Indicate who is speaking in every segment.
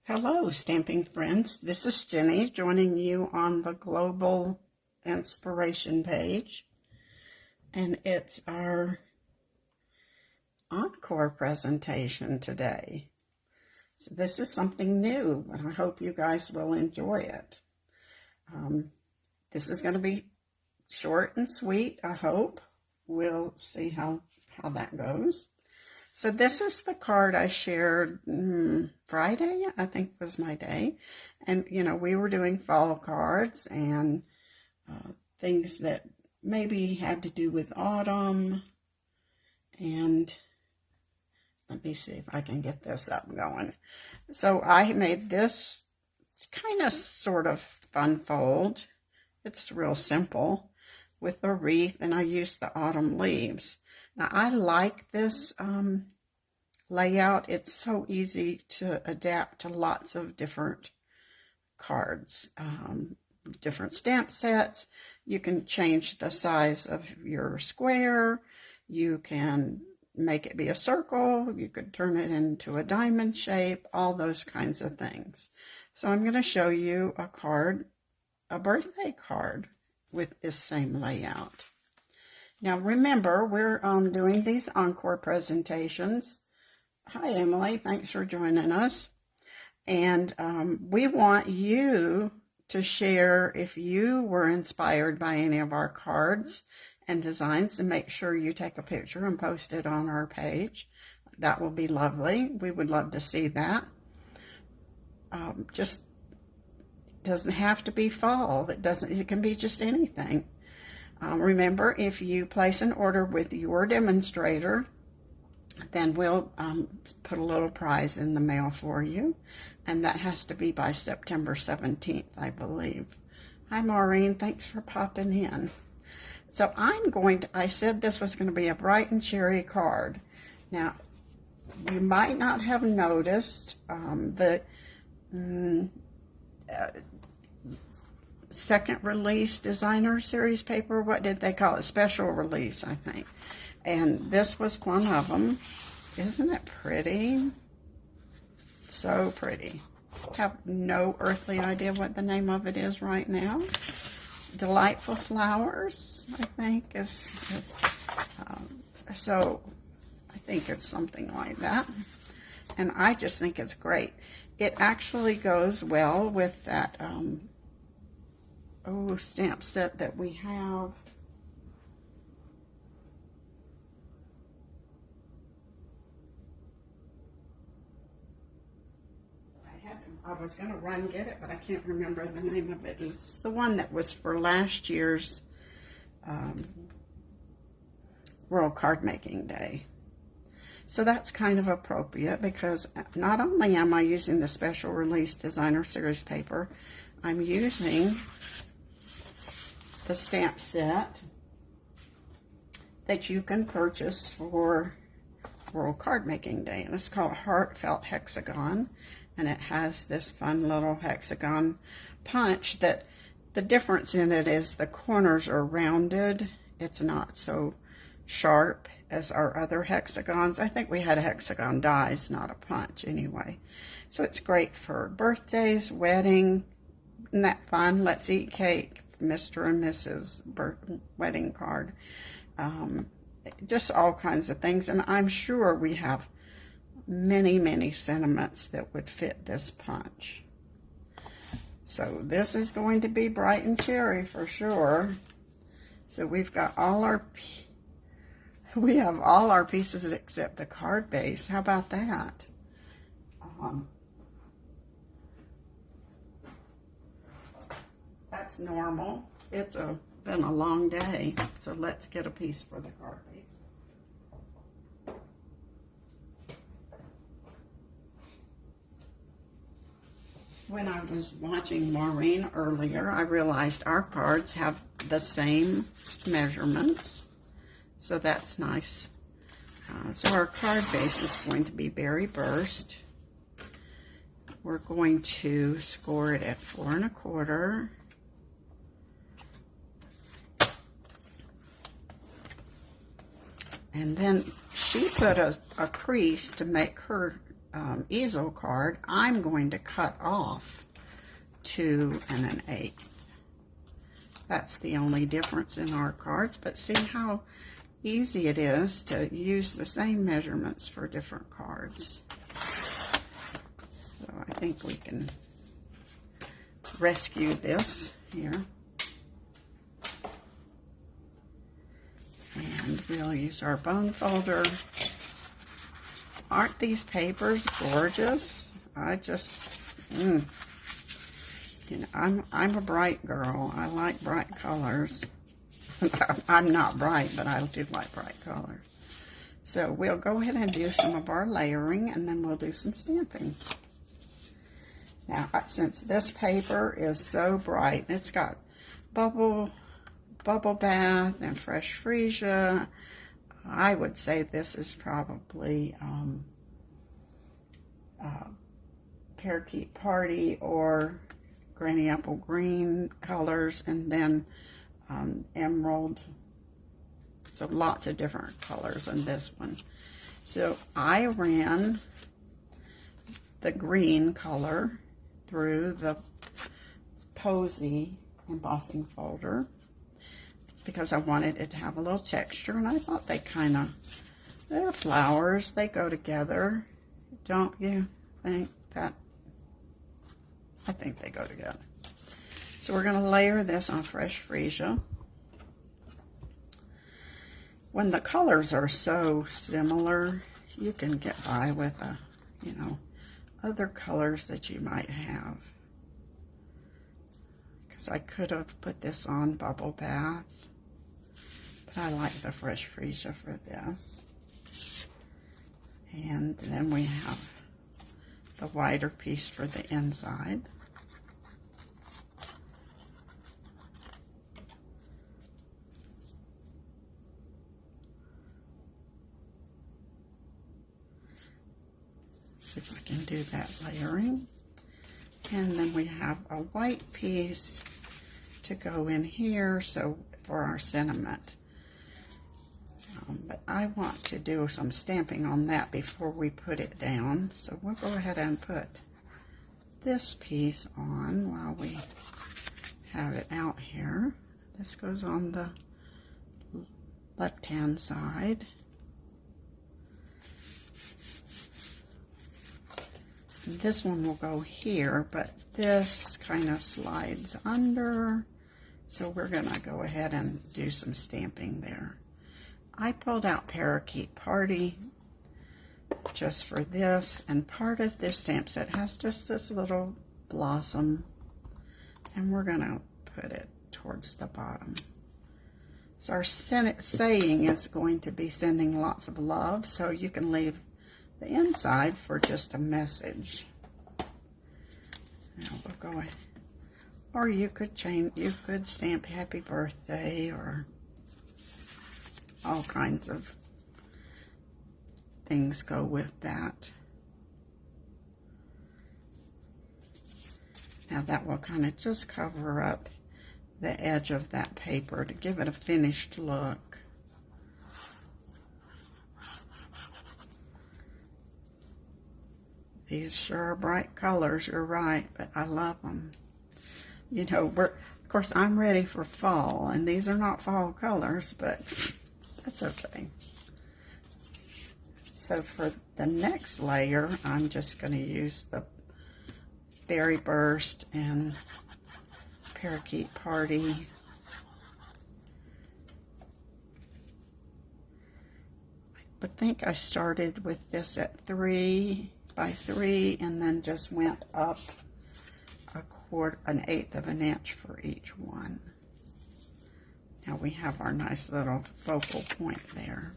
Speaker 1: Hello, stamping friends. This is Jenny joining you on the Global Inspiration page. And it's our Encore presentation today. So this is something new, and I hope you guys will enjoy it. This is going to be short and sweet, I hope. We'll see how that goes. So this is the card I shared Friday, I think was my day. And, you know, we were doing fall cards and things that maybe had to do with autumn. And let me see if I can get this up going. So I made this, it's kind of sort of fun fold. It's real simple with a wreath, and I used the autumn leaves. Now, I like this layout. It's so easy to adapt to lots of different cards, different stamp sets. You can change the size of your square. You can make it be a circle. You could turn it into a diamond shape, all those kinds of things. So I'm going to show you a card, a birthday card with this same layout. Now remember, we're doing these Encore presentations. Hi Emily, thanks for joining us. And we want you to share if you were inspired by any of our cards and designs, and make sure you take a picture and post it on our page. That will be lovely. We would love to see that. Just doesn't have to be fall. It can be just anything. Remember, if you place an order with your demonstrator, then we'll put a little prize in the mail for you. And that has to be by September 17th, I believe. Hi, Maureen. Thanks for popping in. So I said this was going to be a bright and cheery card. Now, you might not have noticed the second release designer series paper. What did they call it? Special release, I think. And this was one of them. Isn't it pretty? So pretty. I have no earthly idea what the name of it is right now. Delightful Flowers, I think, is so I think it's something like that. And I just think it's great. It actually goes well with that stamp set that we have. I was going to run and get it, but I can't remember the name of it. It's the one that was for last year's World Card Making Day. So that's kind of appropriate because not only am I using the special release designer series paper, I'm using the stamp set that you can purchase for World Card Making Day. And it's called Heartfelt Hexagon. And it has this fun little hexagon punch that the difference in it is the corners are rounded. It's not so sharp as our other hexagons. I think we had a hexagon dies, not a punch anyway. So it's great for birthdays, wedding. Isn't that fun? Let's eat cake, Mr. and Mrs. wedding card. Just all kinds of things. And I'm sure we have many sentiments that would fit this punch. So this is going to be bright and cheery for sure. So we've got we have all our pieces except the card base. How about that? That's normal. It's been a long day. So let's get a piece for the card base. When I was watching Maureen earlier, I realized our cards have the same measurements, so that's nice. So our card base is going to be Berry Burst. We're going to score it at 4 1/4. And then she put a crease to make her easel card, I'm going to cut off 2 1/8. That's the only difference in our cards, but see how easy it is to use the same measurements for different cards. So I think we can rescue this here. And we'll use our bone folder. Aren't these papers gorgeous? I just, you know, I'm a bright girl. I like bright colors. I'm not bright, but I do like bright colors. So we'll go ahead and do some of our layering, and then we'll do some stamping. Now, since this paper is so bright, it's got bubble bath and fresh freesia, I would say this is probably parakeet party or granny apple green colors, and then emerald. So lots of different colors in this one. So I ran the green color through the Posy embossing folder because I wanted it to have a little texture, and I thought they kind of, they're flowers, they go together. Don't you think that? I think they go together. So we're going to layer this on fresh freesia. When the colors are so similar, you can get by with other colors that you might have. Because I could have put this on bubble bath, but I like the fresh freesia for this. And then we have the wider piece for the inside. See if I can do that layering. And then we have a white piece to go in here, so for our sentiment. But I want to do some stamping on that before we put it down. So we'll go ahead and put this piece on while we have it out here. This goes on the left-hand side. This one will go here, but this kind of slides under. So we're going to go ahead and do some stamping there. I pulled out Parakeet Party just for this, and part of this stamp set has just this little blossom, and we're going to put it towards the bottom. So our saying is going to be sending lots of love, so you can leave the inside for just a message. Now we'll go ahead. Or you could stamp happy birthday or all kinds of things go with that. Now that will kind of just cover up the edge of that paper to give it a finished look. These sure are bright colors, you're right, but I love them. You know, of course, I'm ready for fall, and these are not fall colors, but that's okay. So for the next layer, I'm just going to use the Berry Burst and Parakeet Party. I think I started with this at 3 by 3 and then just went up an 1/8 of an inch for each one. Now we have our nice little focal point there.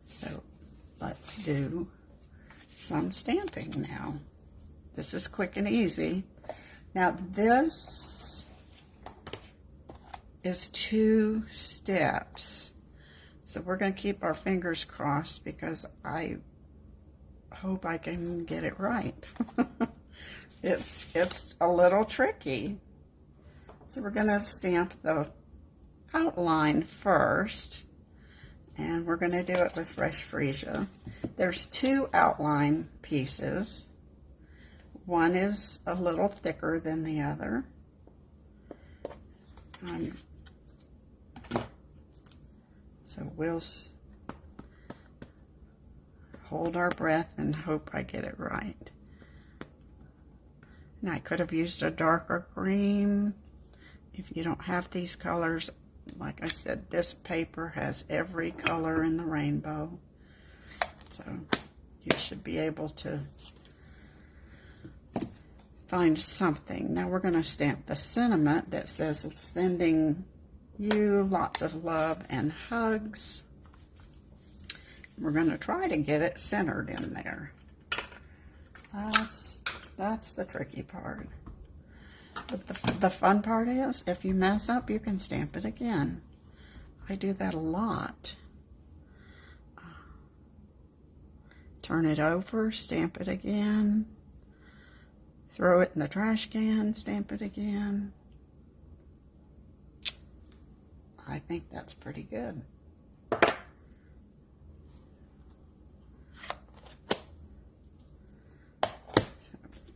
Speaker 1: So let's do some stamping now. This is quick and easy. Now this is 2 steps. So we're going to keep our fingers crossed because I hope I can get it right. It's a little tricky. So we're going to stamp the outline first, and we're going to do it with fresh freesia. There's 2 outline pieces. One is a little thicker than the other. So we'll hold our breath and hope I get it right. And I could have used a darker green. If you don't have these colors, like I said, this paper has every color in the rainbow. So you should be able to find something. Now we're going to stamp the sentiment that says, sending you lots of love and hugs. We're going to try to get it centered in there. That's the tricky part. But the fun part is, if you mess up, you can stamp it again. I do that a lot. Turn it over, stamp it again. Throw it in the trash can, stamp it again. I think that's pretty good.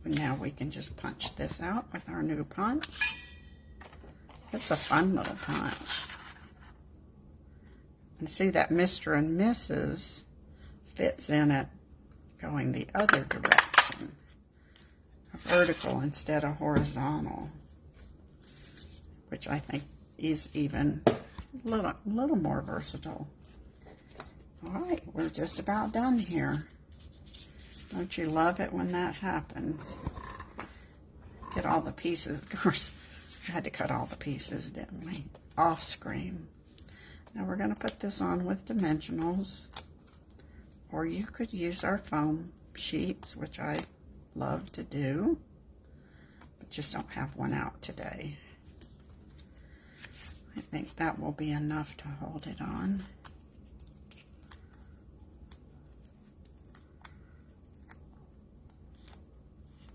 Speaker 1: Now we can just punch this out with our new punch. It's a fun little punch. And see that Mr. and Mrs. fits in it going the other direction. Vertical instead of horizontal. Which I think is even a little more versatile. Alright, we're just about done here. Don't you love it when that happens? Get all the pieces. Of course, we had to cut all the pieces, didn't we? Off screen. Now we're going to put this on with dimensionals. Or you could use our foam sheets, which I love to do. But just don't have one out today. I think that will be enough to hold it on.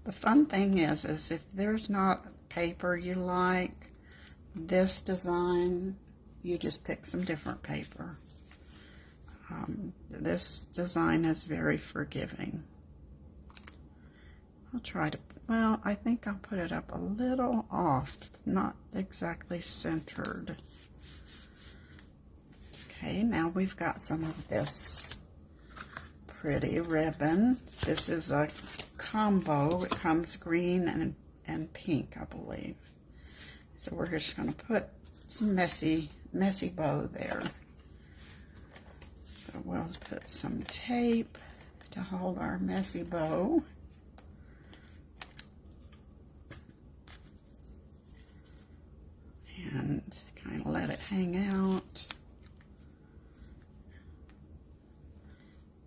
Speaker 1: The fun thing is if there's not paper you like this design, you just pick some different paper. This design is very forgiving. I'll try to, well, I think I'll put it up a little off, not exactly centered. Okay, now we've got some of this pretty ribbon. This is a combo. It comes green and pink, I believe. So we're just going to put some messy bow there. So we'll put some tape to hold our messy bow. And kind of let it hang out.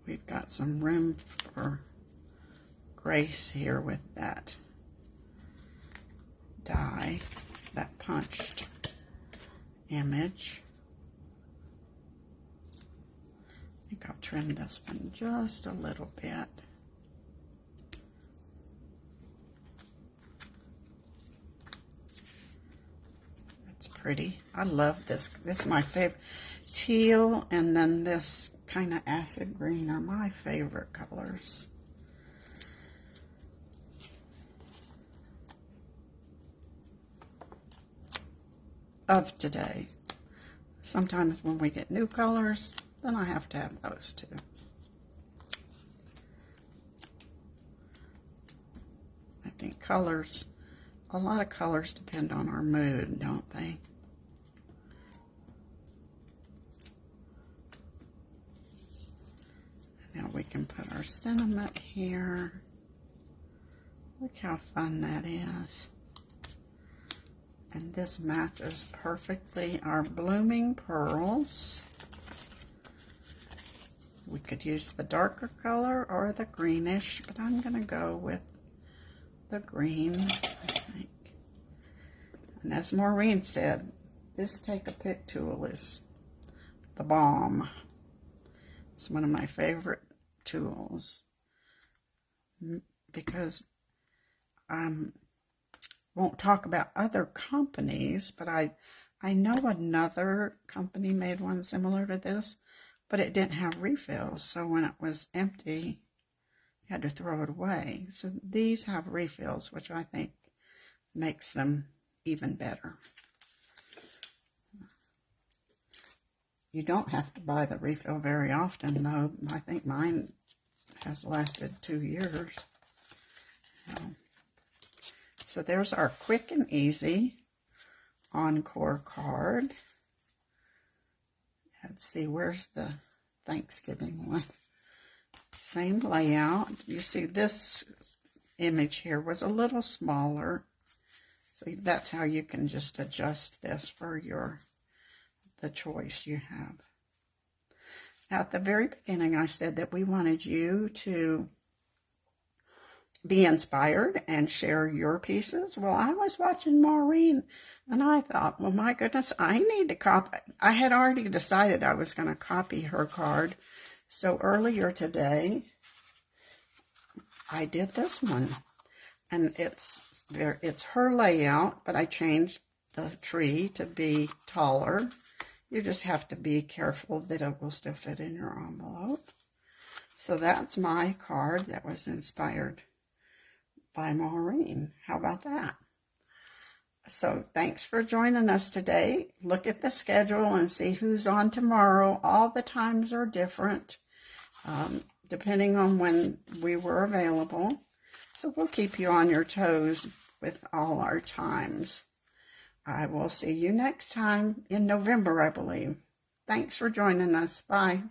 Speaker 1: We've got some room for grace here with that die, that punched image. I think I'll trim this one just a little bit. That's pretty. I love this. This is my favorite. Teal and then this kind of acid green are my favorite colors. Of today. Sometimes when we get new colors, then I have to have those too. I think colors, a lot of colors depend on our mood, don't they? Now we can put our sentiment here. Look how fun that is. And this matches perfectly our blooming pearls. We could use the darker color or the greenish, but I'm going to go with the green, I think. And as Maureen said, this Take-A-Pic tool is the bomb. It's one of my favorite tools because won't talk about other companies, but I know another company made one similar to this, but it didn't have refills. So when it was empty, you had to throw it away. So these have refills, which I think makes them even better. You don't have to buy the refill very often, though. I think mine has lasted 2 years. So there's our quick and easy Encore card. Let's see, where's the Thanksgiving one? Same layout. You see this image here was a little smaller. So that's how you can just adjust this for the choice you have. Now, at the very beginning, I said that we wanted you to be inspired and share your pieces. Well, I was watching Maureen, and I thought, well, my goodness, I need to copy. I had already decided I was going to copy her card. So earlier today, I did this one. And it's her layout, but I changed the tree to be taller. You just have to be careful that it will still fit in your envelope. So that's my card that was inspired by Maureen. How about that? So thanks for joining us today. Look at the schedule and see who's on tomorrow. All the times are different, depending on when we were available. So we'll keep you on your toes with all our times. I will see you next time in November, I believe. Thanks for joining us. Bye.